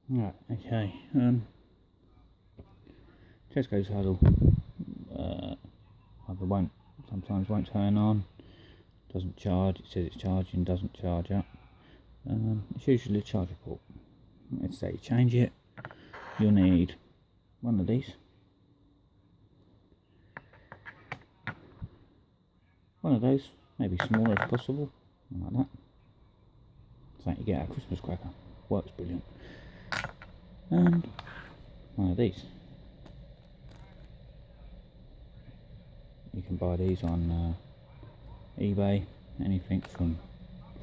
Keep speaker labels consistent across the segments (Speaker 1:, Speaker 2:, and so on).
Speaker 1: Right, okay. Tesco's Hudl either sometimes won't turn on, doesn't charge, it says it's charging, doesn't charge up. It's usually a charger port. Let's say you change it, you'll need one of these. One of those, maybe smaller if possible, like that. Something you get at a Christmas cracker, works brilliant. And one of these. You can buy these on eBay, anything from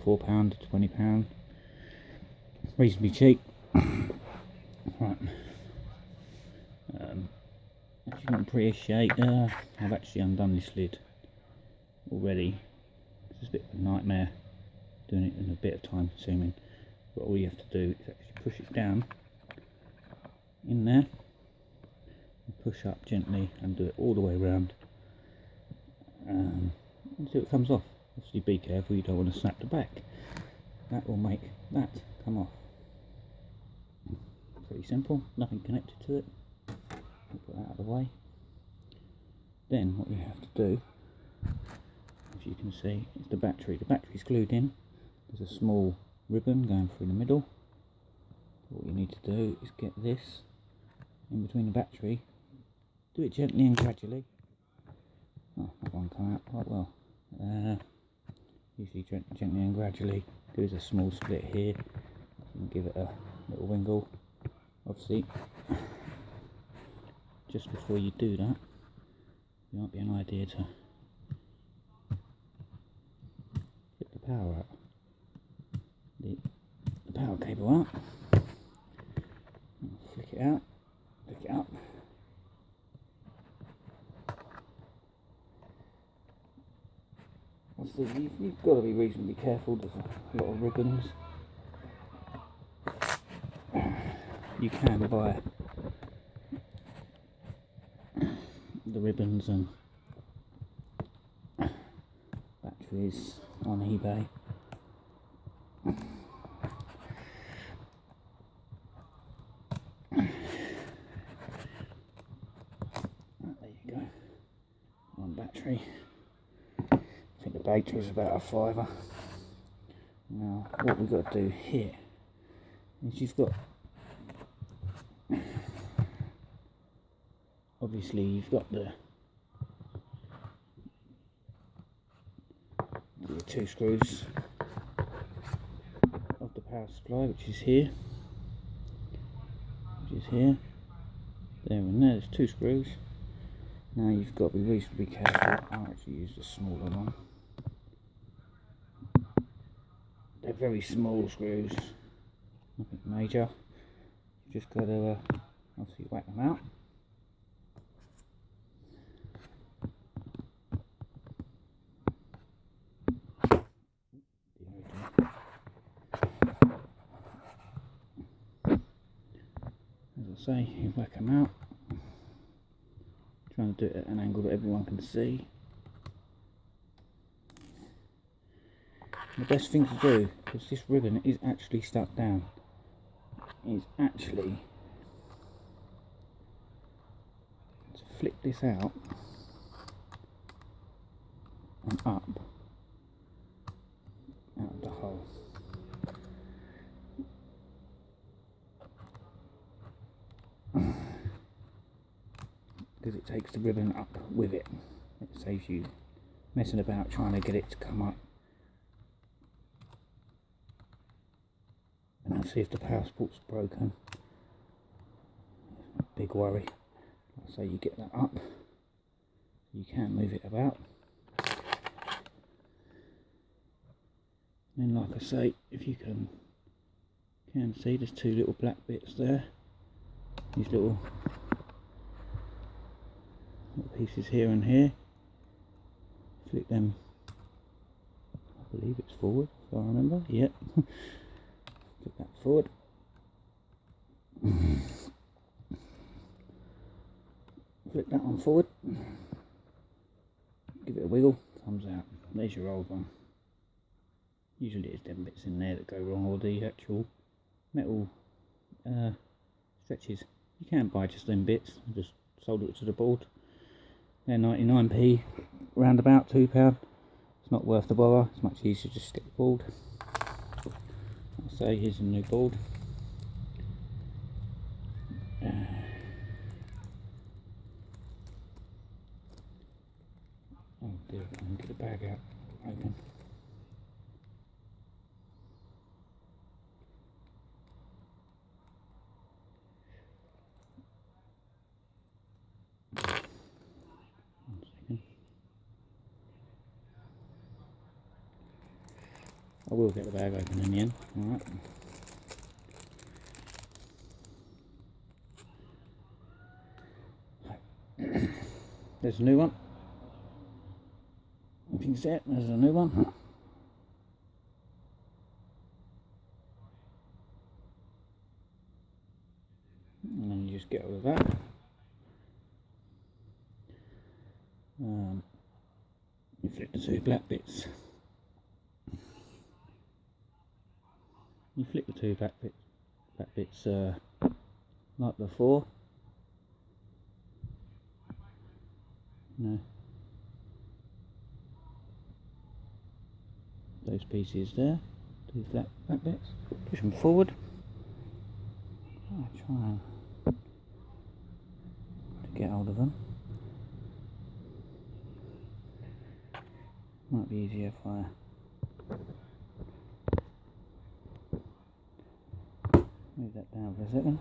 Speaker 1: £4 to £20, reasonably cheap. Right. As you can appreciate, I've actually undone this lid already. It's a bit of a nightmare doing it, and a bit of time consuming, but all you have to do is actually push it down in there and push up gently and do it all the way around until it comes off. Obviously be careful, you don't want to snap the back. That will make that come off. Pretty simple, nothing connected to it. We'll put that out of the way. Then what you have to do, as you can see, is the battery. The battery's glued in. There's a small ribbon going through the middle. What you need to do is get this in between the battery. Do it gently and gradually. Oh, that one come out quite well. Usually gently and gradually. There's a small split here. You can give it a little wiggle. Obviously, just before you do that, it might be an idea to get the power out. The power cable out. Flick it out. Pick it up. Obviously, you've got to be reasonably careful. There's a lot of ribbons. You can buy the ribbons and batteries on eBay. There you go. One battery. I think the battery is about a £5. Now, what we've got to do here is obviously you've got the two screws of the power supply, which is here, there and there. There's two screws. Now you've got to be reasonably careful. I'll actually use the smaller one. They're very small screws, nothing major. You just got to obviously whack them out. As I say, you whack them out. Trying to do it at an angle that everyone can see. The best thing to do, because this ribbon is actually stuck down, is actually to flip this out and up out of the hole. Because it takes the ribbon up with it. It saves you messing about trying to get it to come up. And I'll see if the power support's broken. Big worry. So you get that up. You can move it about. And then, like I say, if you can see, there's two little black bits there. These little pieces here and here. Flick them. I believe it's forward, if I remember. Yep. Flip that forward. Flip that one forward. Give it a wiggle. Comes out. There's your old one. Usually it's them bits in there that go wrong, or the actual metal stretches. You can buy just them bits. I just sold it to the board. They're 99p, round about £2. It's not worth the bother. It's much easier to just stick the board. I'll say here's a new board. Oh dear, I can get the bag out. Open. I will get the bag open in the end. Alright. There's a new one. You can see it, there's a new one. And then you just get hold of that. You flip the two black bits. You flip the two black bits like before. No. Those pieces there, two black bits. Push them forward. I'll try and get hold of them. Might be easier if I move that down for a second.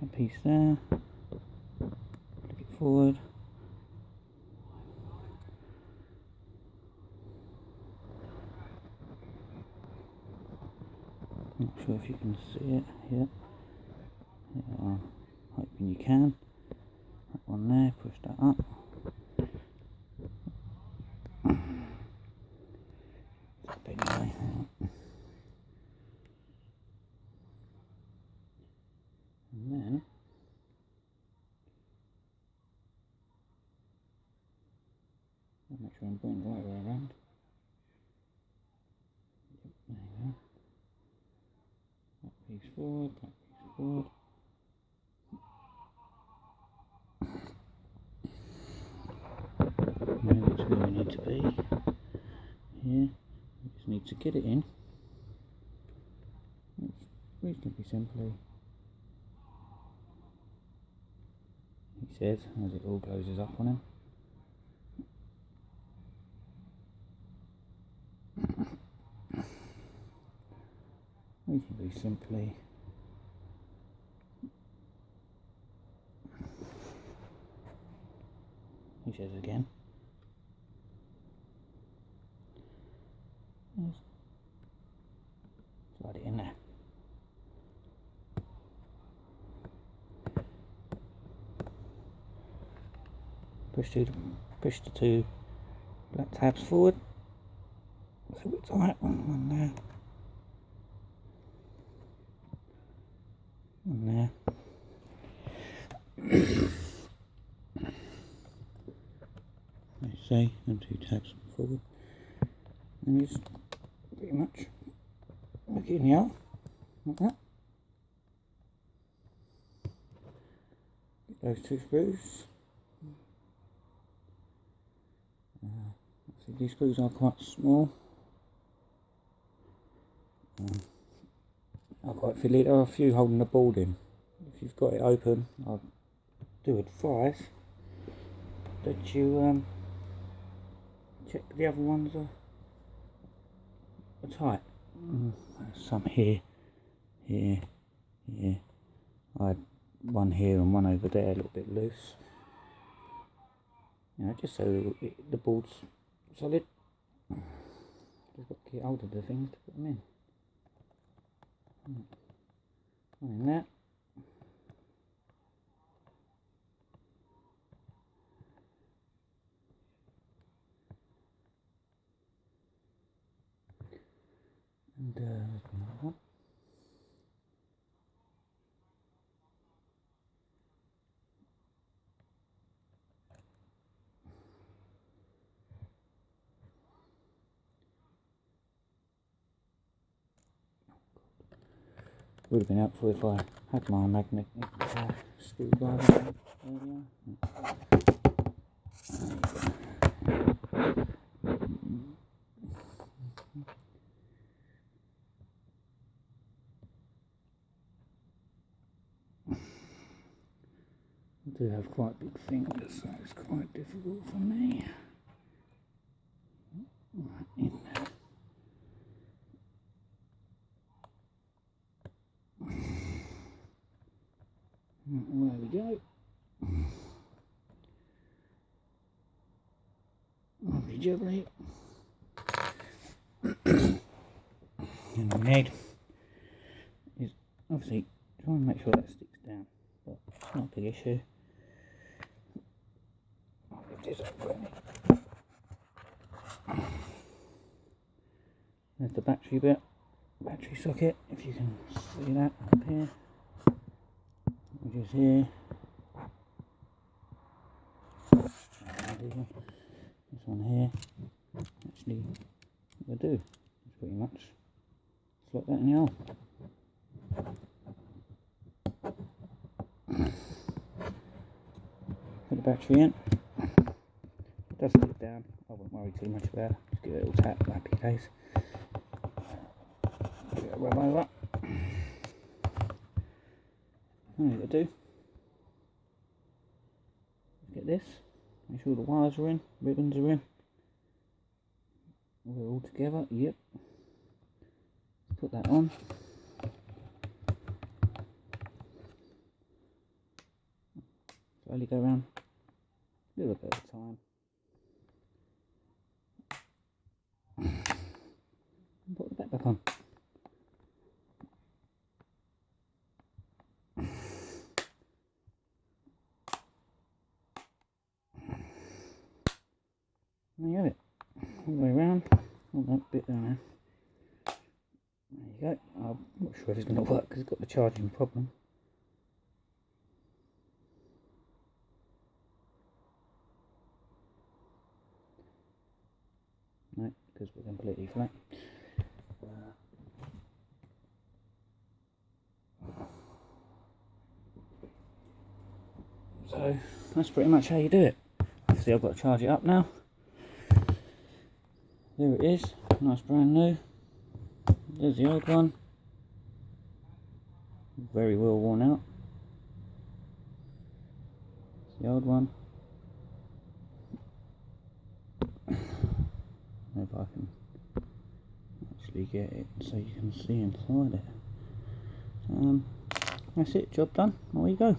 Speaker 1: A piece there. Flick it forward. Not sure if you can see it here. Yeah, I'm hoping you can. That one there, push that up. Anyway. And then I'll make sure I'm going the right way around. There you go. That piece forward, that piece forward. Now it's where we need to be. Here. We just need to get it in. It's reasonably simply. He says, as it all closes up on him. Reasonably simply. He says again. Just slide it in there. Push the two black tabs forward. It's a bit tight. One there. One there. Like I say, them two tabs forward. And you just pretty much look it in the hole, like that. Get those two screws. These screws are quite small. I quite feel there are a few holding the board in. If you've got it open, I'll do advise that you check the other ones are tight. Some here, here, here. I had one here and one over there, a little bit loose. You know, just so the board's solid. Just got to get hold of the things to put them in. One in that. And there's another one. Would have been helpful if I had my magnetic screwdriver earlier. I do have quite big fingers, so it's quite difficult for me. Right, in there. There we go. Lovely jubbly. And the need is obviously trying to make sure that sticks down, but it's not a big issue. I'll lift this up quickly. There's the battery bit, battery socket, if you can see that up here, which is here. This one here, actually, what I do is pretty much slot that in the hole. Put the battery in. It does stick down, I won't worry too much about it. Just give it a little tap, happy case. Give it a rub over. All you got to do is get this, make sure the wires are in, ribbons are in. We're all together, yep. Put that on. Slowly go around a little bit at a time. And put the back on. There you have it. All the way around. Oh, that bit down there. There you go. I'm not sure if it's going to work because it's got the charging problem. No, because we're completely flat. So that's pretty much how you do it. Obviously I've got to charge it up now. There it is, nice brand new. There's the old one. Very well worn out. It's the old one. If I can actually get it so you can see inside it. That's it, job done. Away you go.